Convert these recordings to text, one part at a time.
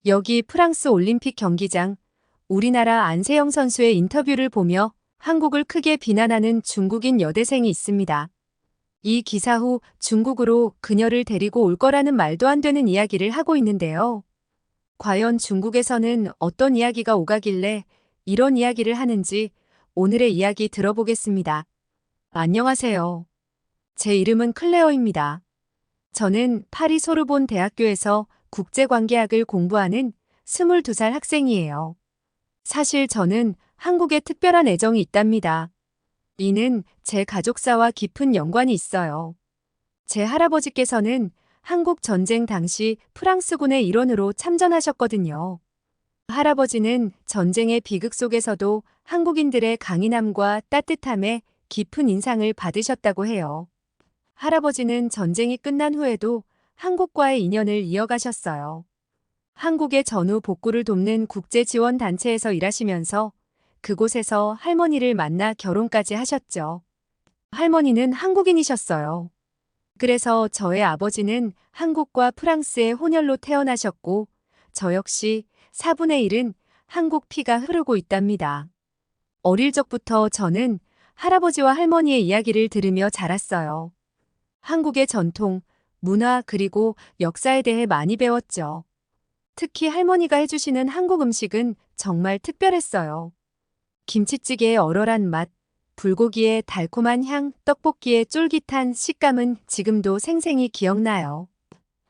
여기 프랑스 올림픽 경기장, 우리나라 안세영 선수의 인터뷰를 보며 한국을 크게 비난하는 중국인 여대생이 있습니다. 이 기사 후 중국으로 그녀를 데리고 올 거라는 말도 안 되는 이야기를 하고 있는데요. 과연 중국에서는 어떤 이야기가 오가길래 이런 이야기를 하는지 오늘의 이야기 들어보겠습니다. 안녕하세요. 제 이름은 클레어입니다. 저는 파리 소르본 대학교에서 국제관계학을 공부하는 22살 학생이에요. 사실 저는 한국에 특별한 애정이 있답니다. 이는 제 가족사와 깊은 연관이 있어요. 제 할아버지께서는 한국 전쟁 당시 프랑스군의 일원으로 참전하셨거든요. 할아버지는 전쟁의 비극 속에서도 한국인들의 강인함과 따뜻함에 깊은 인상을 받으셨다고 해요. 할아버지는 전쟁이 끝난 후에도 한국과의 인연을 이어가셨어요. 한국의 전후 복구를 돕는 국제지원단체에서 일하시면서 그곳에서 할머니를 만나 결혼까지 하셨죠. 할머니는 한국인이셨어요. 그래서 저의 아버지는 한국과 프랑스의 혼혈로 태어나셨고, 저 역시 4분의 1은 한국 피가 흐르고 있답니다. 어릴 적부터 저는 할아버지와 할머니의 이야기를 들으며 자랐어요. 한국의 전통, 문화 그리고 역사에 대해 많이 배웠죠. 특히 할머니가 해주시는 한국 음식은 정말 특별했어요. 김치찌개의 얼얼한 맛, 불고기의 달콤한 향, 떡볶이의 쫄깃한 식감은 지금도 생생히 기억나요.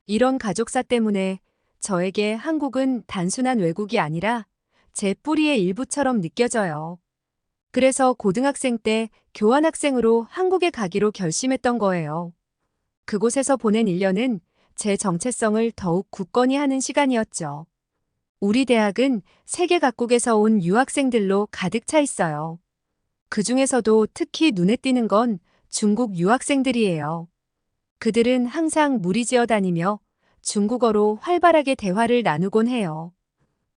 이런 가족사 때문에 저에게 한국은 단순한 외국이 아니라 제 뿌리의 일부처럼 느껴져요. 그래서 고등학생 때 교환학생으로 한국에 가기로 결심했던 거예요. 그곳에서 보낸 1년은 제 정체성을 더욱 굳건히 하는 시간이었죠. 우리 대학은 세계 각국에서 온 유학생들로 가득 차 있어요. 그 중에서도 특히 눈에 띄는 건 중국 유학생들이에요. 그들은 항상 무리지어 다니며 중국어로 활발하게 대화를 나누곤 해요.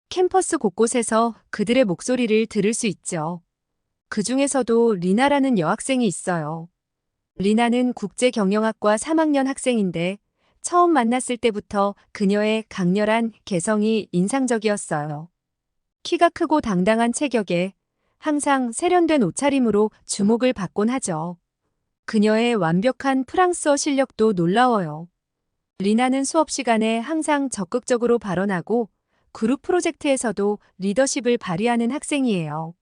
캠퍼스 곳곳에서 그들의 목소리를 들을 수 있죠. 그 중에서도 리나라는 여학생이 있어요. 리나는 국제경영학과 3학년 학생인데 처음 만났을 때부터 그녀의 강렬한 개성이 인상적이었어요. 키가 크고 당당한 체격에 항상 세련된 옷차림으로 주목을 받곤 하죠. 그녀의 완벽한 프랑스어 실력도 놀라워요. 리나는 수업 시간에 항상 적극적으로 발언하고 그룹 프로젝트에서도 리더십을 발휘하는 학생이에요.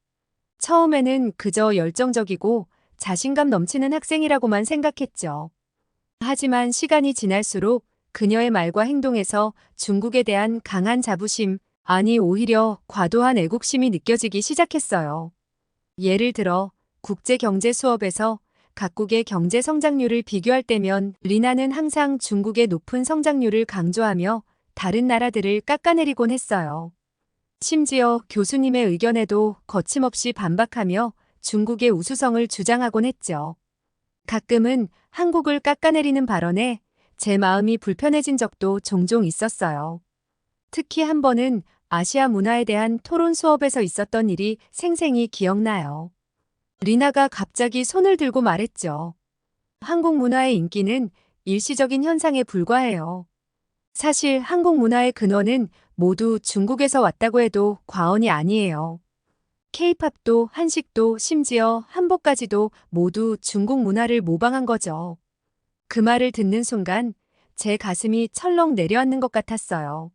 처음에는 그저 열정적이고 자신감 넘치는 학생이라고만 생각했죠. 하지만 시간이 지날수록 그녀의 말과 행동에서 중국에 대한 강한 자부심, 아니 오히려 과도한 애국심이 느껴지기 시작했어요. 예를 들어 국제경제 수업에서 각국의 경제 성장률을 비교할 때면 리나는 항상 중국의 높은 성장률을 강조하며 다른 나라들을 깎아내리곤 했어요. 심지어 교수님의 의견에도 거침없이 반박하며 중국의 우수성을 주장하곤 했죠. 가끔은 한국을 깎아내리는 발언에 제 마음이 불편해진 적도 종종 있었어요. 특히 한 번은 아시아 문화에 대한 토론 수업에서 있었던 일이 생생히 기억나요. 리나가 갑자기 손을 들고 말했죠. 한국 문화의 인기는 일시적인 현상에 불과해요. 사실 한국 문화의 근원은 모두 중국에서 왔다고 해도 과언이 아니에요. K-팝도 한식도 심지어 한복까지도 모두 중국 문화를 모방한 거죠. 그 말을 듣는 순간 제 가슴이 철렁 내려앉는 것 같았어요.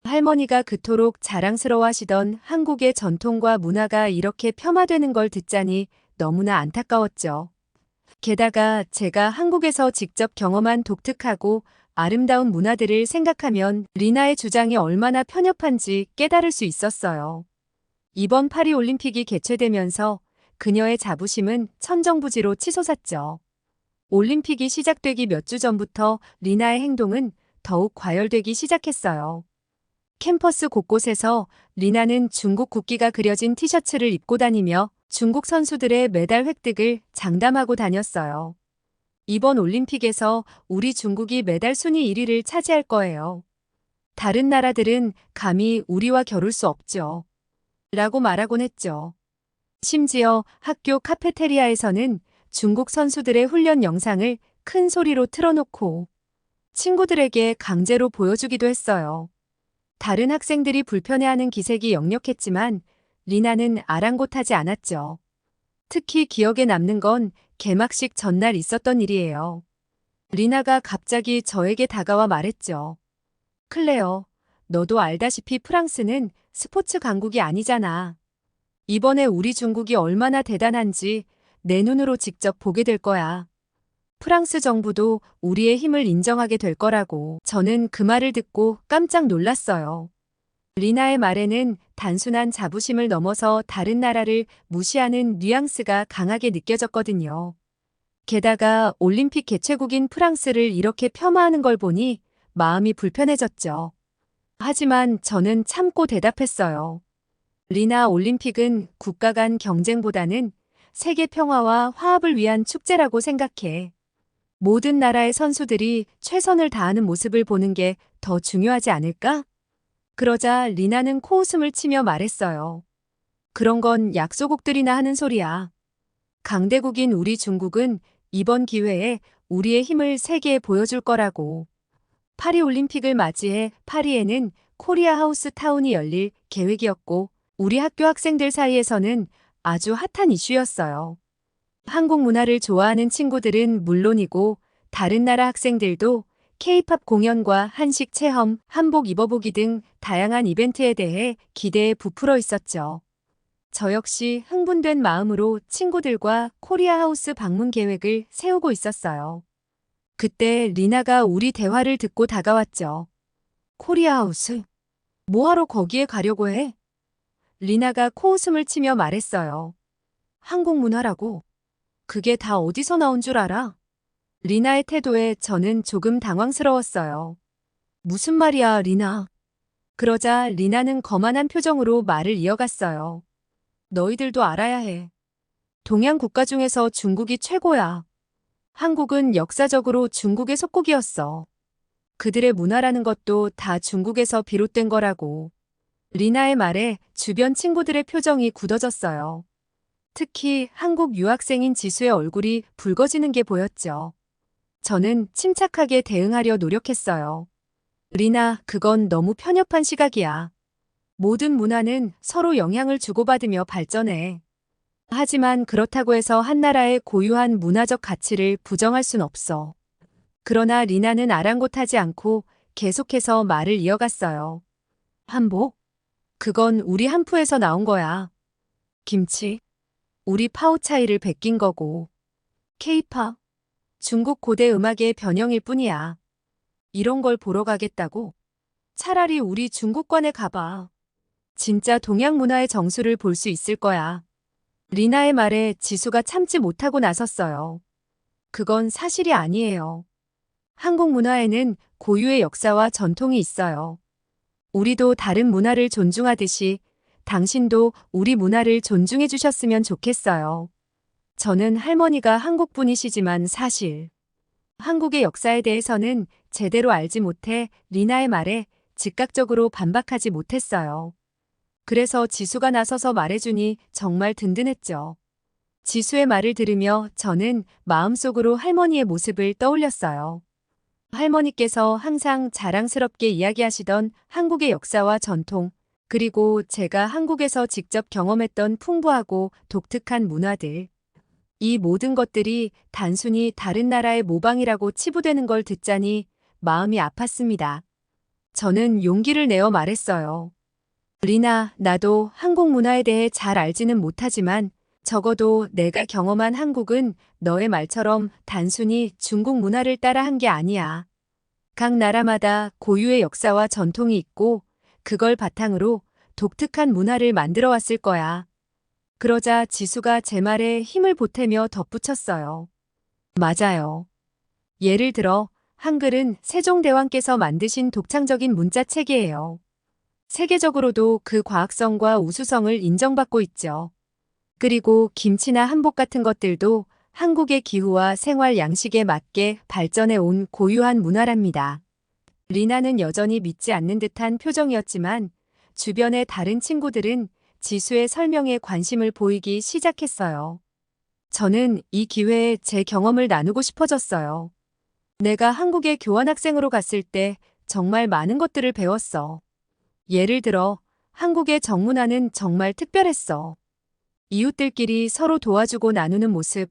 할머니가 그토록 자랑스러워하시던 한국의 전통과 문화가 이렇게 폄하되는 걸 듣자니 너무나 안타까웠죠. 게다가 제가 한국에서 직접 경험한 독특하고 아름다운 문화들을 생각하면 리나의 주장이 얼마나 편협한지 깨달을 수 있었어요. 이번 파리 올림픽이 개최되면서 그녀의 자부심은 천정부지로 치솟았죠. 올림픽이 시작되기 몇 주 전부터 리나의 행동은 더욱 과열되기 시작했어요. 캠퍼스 곳곳에서 리나는 중국 국기가 그려진 티셔츠를 입고 다니며 중국 선수들의 메달 획득을 장담하고 다녔어요. 이번 올림픽에서 우리 중국이 메달 순위 1위를 차지할 거예요. 다른 나라들은 감히 우리와 겨룰 수 없죠. 라고 말하곤 했죠. 심지어 학교 카페테리아에서는 중국 선수들의 훈련 영상을 큰 소리로 틀어놓고 친구들에게 강제로 보여주기도 했어요. 다른 학생들이 불편해하는 기색이 역력했지만 리나는 아랑곳하지 않았죠. 특히 기억에 남는 건 개막식 전날 있었던 일이에요. 리나가 갑자기 저에게 다가와 말했죠. 클레어, 너도 알다시피 프랑스는 스포츠 강국이 아니잖아. 이번에 우리 중국이 얼마나 대단한지 내 눈으로 직접 보게 될 거야. 프랑스 정부도 우리의 힘을 인정하게 될 거라고. 저는 그 말을 듣고 깜짝 놀랐어요. 리나의 말에는 단순한 자부심을 넘어서 다른 나라를 무시하는 뉘앙스가 강하게 느껴졌거든요. 게다가 올림픽 개최국인 프랑스를 이렇게 폄하하는 걸 보니 마음이 불편해졌죠. 하지만 저는 참고 대답했어요. 리나, 올림픽은 국가 간 경쟁보다는 세계 평화와 화합을 위한 축제라고 생각해. 모든 나라의 선수들이 최선을 다하는 모습을 보는 게 더 중요하지 않을까? 그러자 리나는 코웃음을 치며 말했어요. 그런 건 약소국들이나 하는 소리야. 강대국인 우리 중국은 이번 기회에 우리의 힘을 세계에 보여줄 거라고. 파리올림픽을 맞이해 파리에는 코리아 하우스 타운이 열릴 계획이었고 우리 학교 학생들 사이에서는 아주 핫한 이슈였어요. 한국 문화를 좋아하는 친구들은 물론이고 다른 나라 학생들도 K-팝 공연과 한식 체험, 한복 입어보기 등 다양한 이벤트에 대해 기대에 부풀어 있었죠. 저 역시 흥분된 마음으로 친구들과 코리아 하우스 방문 계획을 세우고 있었어요. 그때 리나가 우리 대화를 듣고 다가왔죠. 코리아 하우스? 뭐하러 거기에 가려고 해? 리나가 코웃음을 치며 말했어요. 한국 문화라고. 그게 다 어디서 나온 줄 알아? 리나의 태도에 저는 조금 당황스러웠어요. 무슨 말이야, 리나? 그러자 리나는 거만한 표정으로 말을 이어갔어요. 너희들도 알아야 해. 동양 국가 중에서 중국이 최고야. 한국은 역사적으로 중국의 속국이었어. 그들의 문화라는 것도 다 중국에서 비롯된 거라고. 리나의 말에 주변 친구들의 표정이 굳어졌어요. 특히 한국 유학생인 지수의 얼굴이 붉어지는 게 보였죠. 저는 침착하게 대응하려 노력했어요. 리나, 그건 너무 편협한 시각이야. 모든 문화는 서로 영향을 주고받으며 발전해. 하지만 그렇다고 해서 한 나라의 고유한 문화적 가치를 부정할 순 없어. 그러나 리나는 아랑곳하지 않고 계속해서 말을 이어갔어요. 한복? 그건 우리 한푸에서 나온 거야. 김치? 우리 파오차이를 베낀 거고. 케이팝? 중국 고대 음악의 변형일 뿐이야. 이런 걸 보러 가겠다고? 차라리 우리 중국관에 가봐. 진짜 동양 문화의 정수를 볼 수 있을 거야. 리나의 말에 지수가 참지 못하고 나섰어요. 그건 사실이 아니에요. 한국 문화에는 고유의 역사와 전통이 있어요. 우리도 다른 문화를 존중하듯이 당신도 우리 문화를 존중해 주셨으면 좋겠어요. 저는 할머니가 한국 분이시지만 사실 한국의 역사에 대해서는 제대로 알지 못해 리나의 말에 즉각적으로 반박하지 못했어요. 그래서 지수가 나서서 말해주니 정말 든든했죠. 지수의 말을 들으며 저는 마음속으로 할머니의 모습을 떠올렸어요. 할머니께서 항상 자랑스럽게 이야기하시던 한국의 역사와 전통, 그리고 제가 한국에서 직접 경험했던 풍부하고 독특한 문화들. 이 모든 것들이 단순히 다른 나라의 모방이라고 치부되는 걸 듣자니 마음이 아팠습니다. 저는 용기를 내어 말했어요. 리나, 나도 한국 문화에 대해 잘 알지는 못하지만 적어도 내가 경험한 한국은 너의 말처럼 단순히 중국 문화를 따라 한 게 아니야. 각 나라마다 고유의 역사와 전통이 있고 그걸 바탕으로 독특한 문화를 만들어 왔을 거야. 그러자 지수가 제 말에 힘을 보태며 덧붙였어요. 맞아요. 예를 들어 한글은 세종대왕께서 만드신 독창적인 문자체계예요. 세계적으로도 그 과학성과 우수성을 인정받고 있죠. 그리고 김치나 한복 같은 것들도 한국의 기후와 생활 양식에 맞게 발전해 온 고유한 문화랍니다. 리나는 여전히 믿지 않는 듯한 표정이었지만 주변의 다른 친구들은 지수의 설명에 관심을 보이기 시작했어요. 저는 이 기회에 제 경험을 나누고 싶어졌어요. 내가 한국에 교환학생으로 갔을 때 정말 많은 것들을 배웠어. 예를 들어, 한국의 정문화는 정말 특별했어. 이웃들끼리 서로 도와주고 나누는 모습,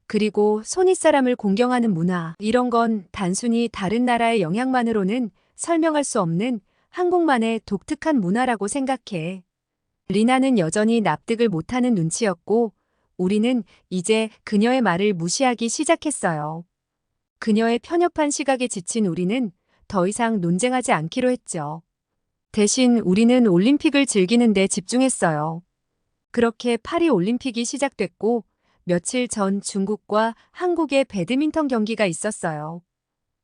그리고 손윗사람을 공경하는 문화, 이런 건 단순히 다른 나라의 영향만으로는 설명할 수 없는 한국만의 독특한 문화라고 생각해. 리나는 여전히 납득을 못하는 눈치였고, 우리는 이제 그녀의 말을 무시하기 시작했어요. 그녀의 편협한 시각에 지친 우리는 더 이상 논쟁하지 않기로 했죠. 대신 우리는 올림픽을 즐기는 데 집중했어요. 그렇게 파리 올림픽이 시작됐고, 며칠 전 중국과 한국의 배드민턴 경기가 있었어요.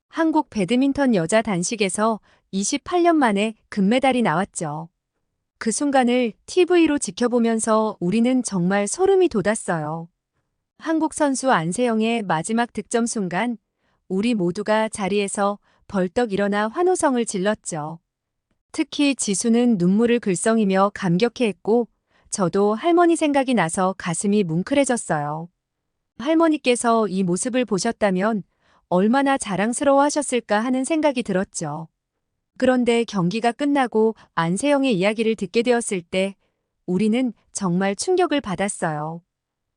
한국 배드민턴 여자 단식에서 28년 만에 금메달이 나왔죠. 그 순간을 TV로 지켜보면서 우리는 정말 소름이 돋았어요. 한국 선수 안세영의 마지막 득점 순간, 우리 모두가 자리에서 벌떡 일어나 환호성을 질렀죠. 특히 지수는 눈물을 글썽이며 감격해했고, 저도 할머니 생각이 나서 가슴이 뭉클해졌어요. 할머니께서 이 모습을 보셨다면 얼마나 자랑스러워 하셨을까 하는 생각이 들었죠. 그런데 경기가 끝나고 안세영의 이야기를 듣게 되었을 때 우리는 정말 충격을 받았어요.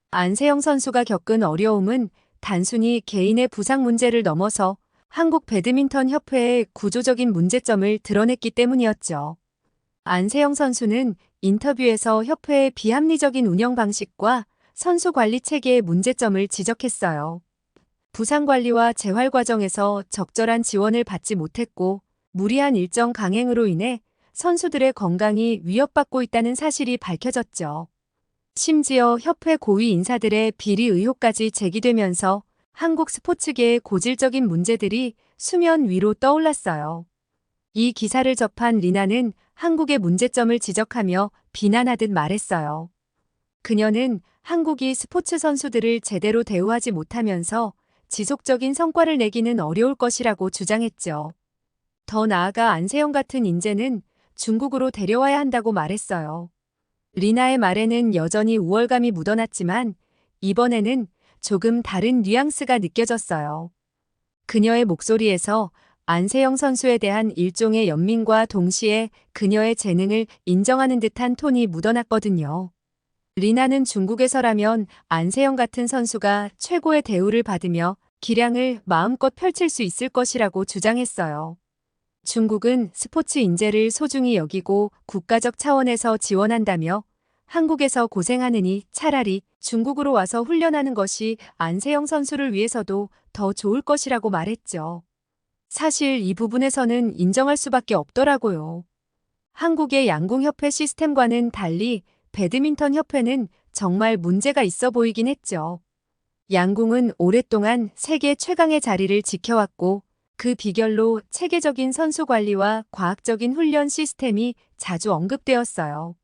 안세영 선수가 겪은 어려움은 단순히 개인의 부상 문제를 넘어서 한국 배드민턴 협회의 구조적인 문제점을 드러냈기 때문이었죠. 안세영 선수는 인터뷰에서 협회의 비합리적인 운영 방식과 선수 관리 체계의 문제점을 지적했어요. 부상 관리와 재활 과정에서 적절한 지원을 받지 못했고, 무리한 일정 강행으로 인해 선수들의 건강이 위협받고 있다는 사실이 밝혀졌죠. 심지어 협회 고위 인사들의 비리 의혹까지 제기되면서 한국 스포츠계의 고질적인 문제들이 수면 위로 떠올랐어요. 이 기사를 접한 리나는 한국의 문제점을 지적하며 비난하듯 말했어요. 그녀는 한국이 스포츠 선수들을 제대로 대우하지 못하면서 지속적인 성과를 내기는 어려울 것이라고 주장했죠. 더 나아가 안세영 같은 인재는 중국으로 데려와야 한다고 말했어요. 리나의 말에는 여전히 우월감이 묻어났지만 이번에는 조금 다른 뉘앙스가 느껴졌어요. 그녀의 목소리에서 안세영 선수에 대한 일종의 연민과 동시에 그녀의 재능을 인정하는 듯한 톤이 묻어났거든요. 리나는 중국에서라면 안세영 같은 선수가 최고의 대우를 받으며 기량을 마음껏 펼칠 수 있을 것이라고 주장했어요. 중국은 스포츠 인재를 소중히 여기고 국가적 차원에서 지원한다며 한국에서 고생하느니 차라리 중국으로 와서 훈련하는 것이 안세영 선수를 위해서도 더 좋을 것이라고 말했죠. 사실 이 부분에서는 인정할 수밖에 없더라고요. 한국의 양궁협회 시스템과는 달리 배드민턴 협회는 정말 문제가 있어 보이긴 했죠. 양궁은 오랫동안 세계 최강의 자리를 지켜왔고 그 비결로 체계적인 선수 관리와 과학적인 훈련 시스템이 자주 언급되었어요.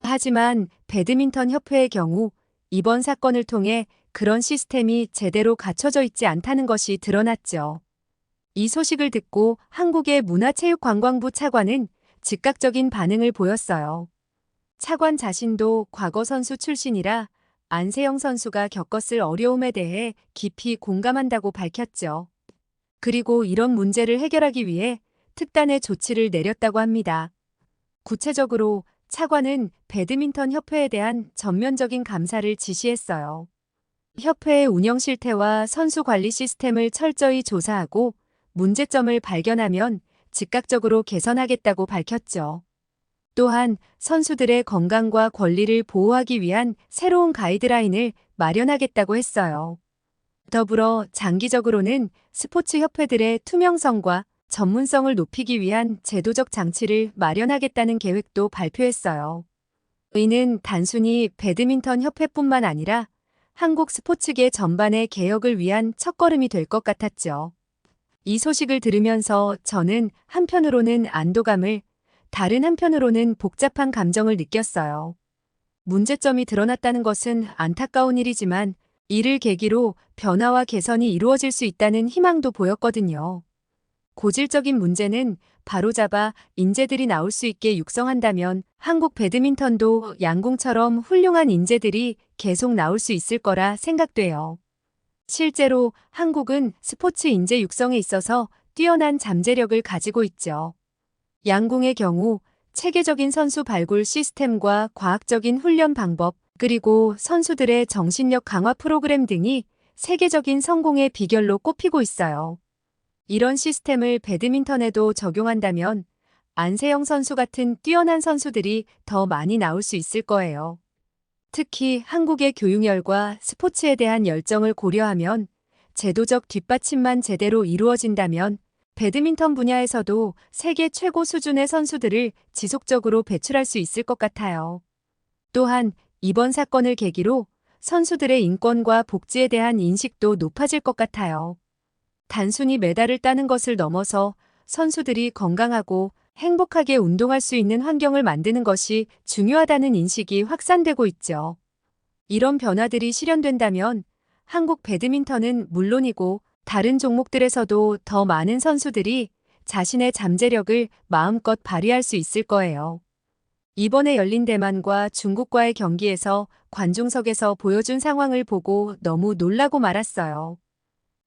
하지만 배드민턴 협회의 경우 이번 사건을 통해 그런 시스템이 제대로 갖춰져 있지 않다는 것이 드러났죠. 이 소식을 듣고 한국의 문화체육관광부 차관은 즉각적인 반응을 보였어요. 차관 자신도 과거 선수 출신이라 안세영 선수가 겪었을 어려움에 대해 깊이 공감한다고 밝혔죠. 그리고 이런 문제를 해결하기 위해 특단의 조치를 내렸다고 합니다. 구체적으로 차관은 배드민턴 협회에 대한 전면적인 감사를 지시했어요. 협회의 운영 실태와 선수 관리 시스템을 철저히 조사하고 문제점을 발견하면 즉각적으로 개선하겠다고 밝혔죠. 또한 선수들의 건강과 권리를 보호하기 위한 새로운 가이드라인을 마련하겠다고 했어요. 더불어 장기적으로는 스포츠 협회들의 투명성과 전문성을 높이기 위한 제도적 장치를 마련하겠다는 계획도 발표했어요. 이는 단순히 배드민턴 협회뿐만 아니라 한국 스포츠계 전반의 개혁을 위한 첫걸음이 될 것 같았죠. 이 소식을 들으면서 저는 한편으로는 안도감을, 다른 한편으로는 복잡한 감정을 느꼈어요. 문제점이 드러났다는 것은 안타까운 일이지만 이를 계기로 변화와 개선이 이루어질 수 있다는 희망도 보였거든요. 고질적인 문제는 바로잡아 인재들이 나올 수 있게 육성한다면 한국 배드민턴도 양궁처럼 훌륭한 인재들이 계속 나올 수 있을 거라 생각돼요. 실제로 한국은 스포츠 인재 육성에 있어서 뛰어난 잠재력을 가지고 있죠. 양궁의 경우 체계적인 선수 발굴 시스템과 과학적인 훈련 방법, 그리고 선수들의 정신력 강화 프로그램 등이 세계적인 성공의 비결로 꼽히고 있어요. 이런 시스템을 배드민턴에도 적용한다면 안세영 선수 같은 뛰어난 선수들이 더 많이 나올 수 있을 거예요. 특히 한국의 교육열과 스포츠에 대한 열정을 고려하면 제도적 뒷받침만 제대로 이루어진다면 배드민턴 분야에서도 세계 최고 수준의 선수들을 지속적으로 배출할 수 있을 것 같아요. 또한 이번 사건을 계기로 선수들의 인권과 복지에 대한 인식도 높아질 것 같아요. 단순히 메달을 따는 것을 넘어서 선수들이 건강하고 행복하게 운동할 수 있는 환경을 만드는 것이 중요하다는 인식이 확산되고 있죠. 이런 변화들이 실현된다면 한국 배드민턴은 물론이고 다른 종목들에서도 더 많은 선수들이 자신의 잠재력을 마음껏 발휘할 수 있을 거예요. 이번에 열린 대만과 중국과의 경기에서 관중석에서 보여준 상황을 보고 너무 놀라고 말았어요.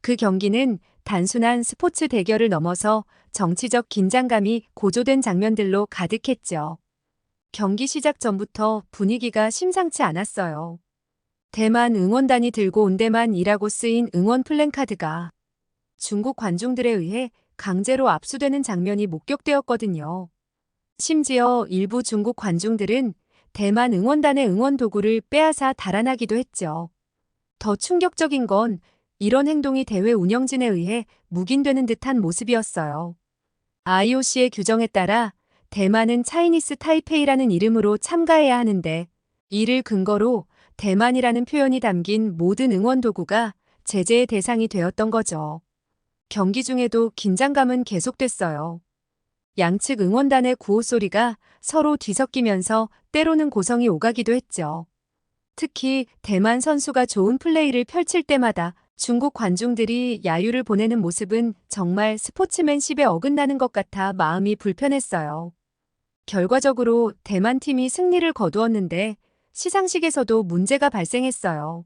그 경기는 단순한 스포츠 대결을 넘어서 정치적 긴장감이 고조된 장면들로 가득했죠. 경기 시작 전부터 분위기가 심상치 않았어요. 대만 응원단이 들고 온 대만이라고 쓰인 응원 플랜카드가 중국 관중들에 의해 강제로 압수되는 장면이 목격되었거든요. 심지어 일부 중국 관중들은 대만 응원단의 응원 도구를 빼앗아 달아나기도 했죠. 더 충격적인 건 이런 행동이 대회 운영진에 의해 묵인되는 듯한 모습이었어요. IOC의 규정에 따라 대만은 차이니스 타이페이라는 이름으로 참가해야 하는데 이를 근거로 대만이라는 표현이 담긴 모든 응원 도구가 제재의 대상이 되었던 거죠. 경기 중에도 긴장감은 계속됐어요. 양측 응원단의 구호 소리가 서로 뒤섞이면서 때로는 고성이 오가기도 했죠. 특히 대만 선수가 좋은 플레이를 펼칠 때마다 중국 관중들이 야유를 보내는 모습은 정말 스포츠맨십에 어긋나는 것 같아 마음이 불편했어요. 결과적으로 대만 팀이 승리를 거두었는데 시상식에서도 문제가 발생했어요.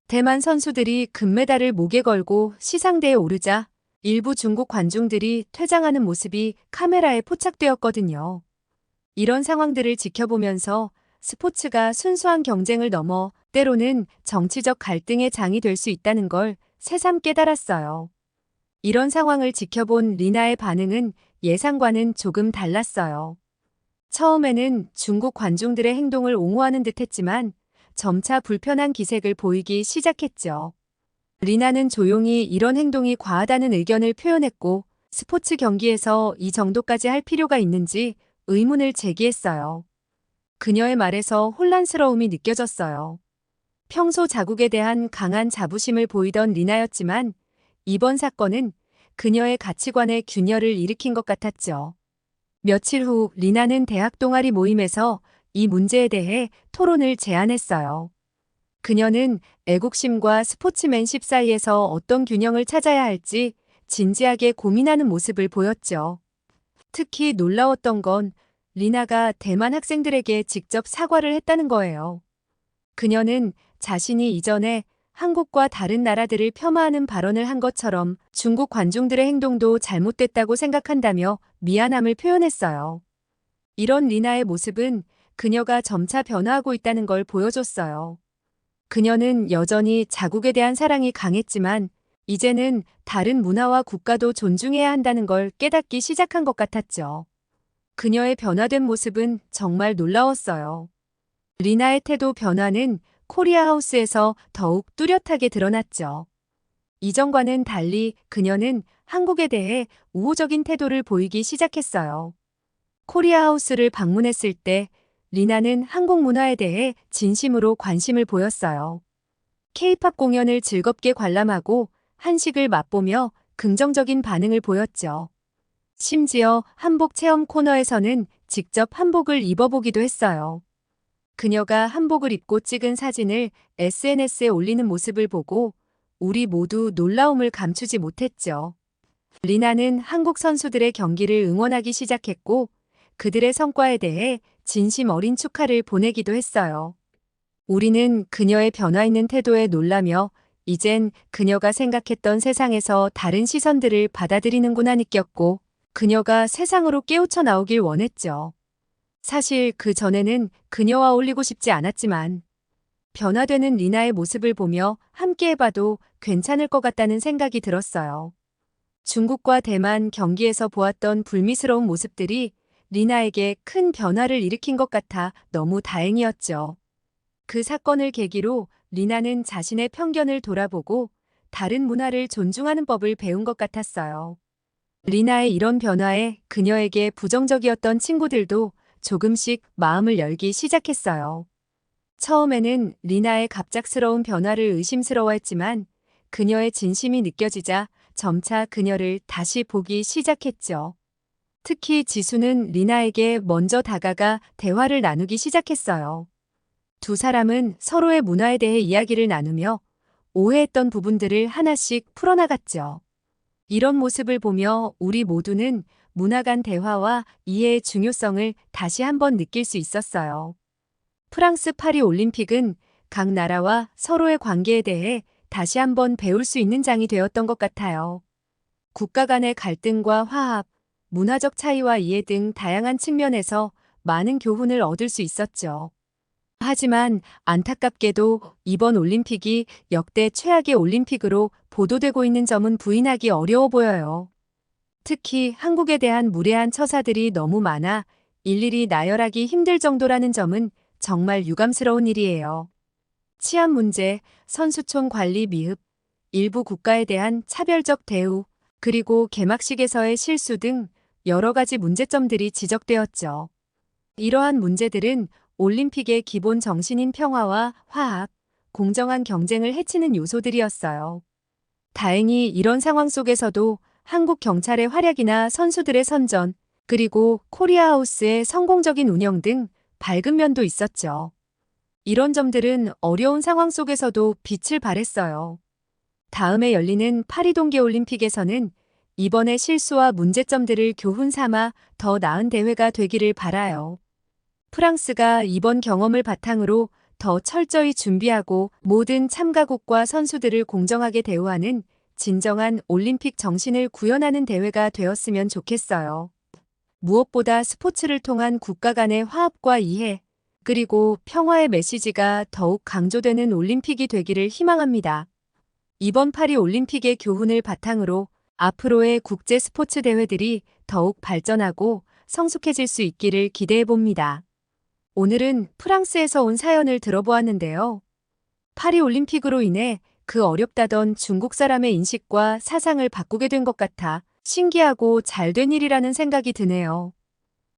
대만 선수들이 금메달을 목에 걸고 시상대에 오르자 일부 중국 관중들이 퇴장하는 모습이 카메라에 포착되었거든요. 이런 상황들을 지켜보면서 스포츠가 순수한 경쟁을 넘어 때로는 정치적 갈등의 장이 될 수 있다는 걸 새삼 깨달았어요. 이런 상황을 지켜본 리나의 반응은 예상과는 조금 달랐어요. 처음에는 중국 관중들의 행동을 옹호하는 듯했지만 점차 불편한 기색을 보이기 시작했죠. 리나는 조용히 이런 행동이 과하다는 의견을 표현했고 스포츠 경기에서 이 정도까지 할 필요가 있는지 의문을 제기했어요. 그녀의 말에서 혼란스러움이 느껴졌어요. 평소 자국에 대한 강한 자부심을 보이던 리나였지만 이번 사건은 그녀의 가치관에 균열을 일으킨 것 같았죠. 며칠 후 리나는 대학 동아리 모임에서 이 문제에 대해 토론을 제안했어요. 그녀는 애국심과 스포츠맨십 사이에서 어떤 균형을 찾아야 할지 진지하게 고민하는 모습을 보였죠. 특히 놀라웠던 건 리나가 대만 학생들에게 직접 사과를 했다는 거예요. 그녀는 자신이 이전에 한국과 다른 나라들을 폄하하는 발언을 한 것처럼 중국 관중들의 행동도 잘못됐다고 생각한다며 미안함을 표현했어요. 이런 리나의 모습은 그녀가 점차 변화하고 있다는 걸 보여줬어요. 그녀는 여전히 자국에 대한 사랑이 강했지만 이제는 다른 문화와 국가도 존중해야 한다는 걸 깨닫기 시작한 것 같았죠. 그녀의 변화된 모습은 정말 놀라웠어요. 리나의 태도 변화는 코리아 하우스에서 더욱 뚜렷하게 드러났죠. 이전과는 달리 그녀는 한국에 대해 우호적인 태도를 보이기 시작했어요. 코리아 하우스를 방문했을 때 리나는 한국 문화에 대해 진심으로 관심을 보였어요. K-팝 공연을 즐겁게 관람하고 한식을 맛보며 긍정적인 반응을 보였죠. 심지어 한복 체험 코너에서는 직접 한복을 입어보기도 했어요. 그녀가 한복을 입고 찍은 사진을 SNS에 올리는 모습을 보고 우리 모두 놀라움을 감추지 못했죠. 리나는 한국 선수들의 경기를 응원하기 시작했고 그들의 성과에 대해 진심 어린 축하를 보내기도 했어요. 우리는 그녀의 변화 있는 태도에 놀라며 이젠 그녀가 생각했던 세상에서 다른 시선들을 받아들이는구나 느꼈고 그녀가 세상으로 깨우쳐 나오길 원했죠. 사실 그 전에는 그녀와 어울리고 싶지 않았지만 변화되는 리나의 모습을 보며 함께 해봐도 괜찮을 것 같다는 생각이 들었어요. 중국과 대만 경기에서 보았던 불미스러운 모습들이 리나에게 큰 변화를 일으킨 것 같아 너무 다행이었죠. 그 사건을 계기로 리나는 자신의 편견을 돌아보고 다른 문화를 존중하는 법을 배운 것 같았어요. 리나의 이런 변화에 그녀에게 부정적이었던 친구들도 조금씩 마음을 열기 시작했어요. 처음에는 리나의 갑작스러운 변화를 의심스러워했지만 그녀의 진심이 느껴지자 점차 그녀를 다시 보기 시작했죠. 특히 지수는 리나에게 먼저 다가가 대화를 나누기 시작했어요. 두 사람은 서로의 문화에 대해 이야기를 나누며 오해했던 부분들을 하나씩 풀어나갔죠. 이런 모습을 보며 우리 모두는 문화 간 대화와 이해의 중요성을 다시 한번 느낄 수 있었어요. 프랑스 파리 올림픽은 각 나라와 서로의 관계에 대해 다시 한번 배울 수 있는 장이 되었던 것 같아요. 국가 간의 갈등과 화합, 문화적 차이와 이해 등 다양한 측면에서 많은 교훈을 얻을 수 있었죠. 하지만 안타깝게도 이번 올림픽이 역대 최악의 올림픽으로 보도되고 있는 점은 부인하기 어려워 보여요. 특히 한국에 대한 무례한 처사들이 너무 많아 일일이 나열하기 힘들 정도라는 점은 정말 유감스러운 일이에요. 치안 문제, 선수촌 관리 미흡, 일부 국가에 대한 차별적 대우, 그리고 개막식에서의 실수 등 여러 가지 문제점들이 지적되었죠. 이러한 문제들은 올림픽의 기본 정신인 평화와 화합, 공정한 경쟁을 해치는 요소들이었어요. 다행히 이런 상황 속에서도 한국 경찰의 활약이나 선수들의 선전, 그리고 코리아하우스의 성공적인 운영 등 밝은 면도 있었죠. 이런 점들은 어려운 상황 속에서도 빛을 발했어요. 다음에 열리는 파리 동계올림픽에서는 이번의 실수와 문제점들을 교훈 삼아 더 나은 대회가 되기를 바라요. 프랑스가 이번 경험을 바탕으로 더 철저히 준비하고 모든 참가국과 선수들을 공정하게 대우하는 진정한 올림픽 정신을 구현하는 대회가 되었으면 좋겠어요. 무엇보다 스포츠를 통한 국가 간의 화합과 이해, 그리고 평화의 메시지가 더욱 강조되는 올림픽이 되기를 희망합니다. 이번 파리 올림픽의 교훈을 바탕으로 앞으로의 국제 스포츠 대회들이 더욱 발전하고 성숙해질 수 있기를 기대해 봅니다. 오늘은 프랑스에서 온 사연을 들어보았는데요. 파리 올림픽으로 인해 그 어렵다던 중국 사람의 인식과 사상을 바꾸게 된 것 같아 신기하고 잘된 일이라는 생각이 드네요.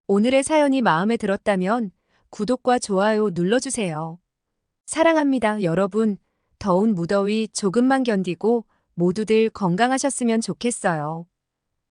오늘의 사연이 마음에 들었다면 구독과 좋아요 눌러주세요. 사랑합니다, 여러분. 더운 무더위 조금만 견디고 모두들 건강하셨으면 좋겠어요.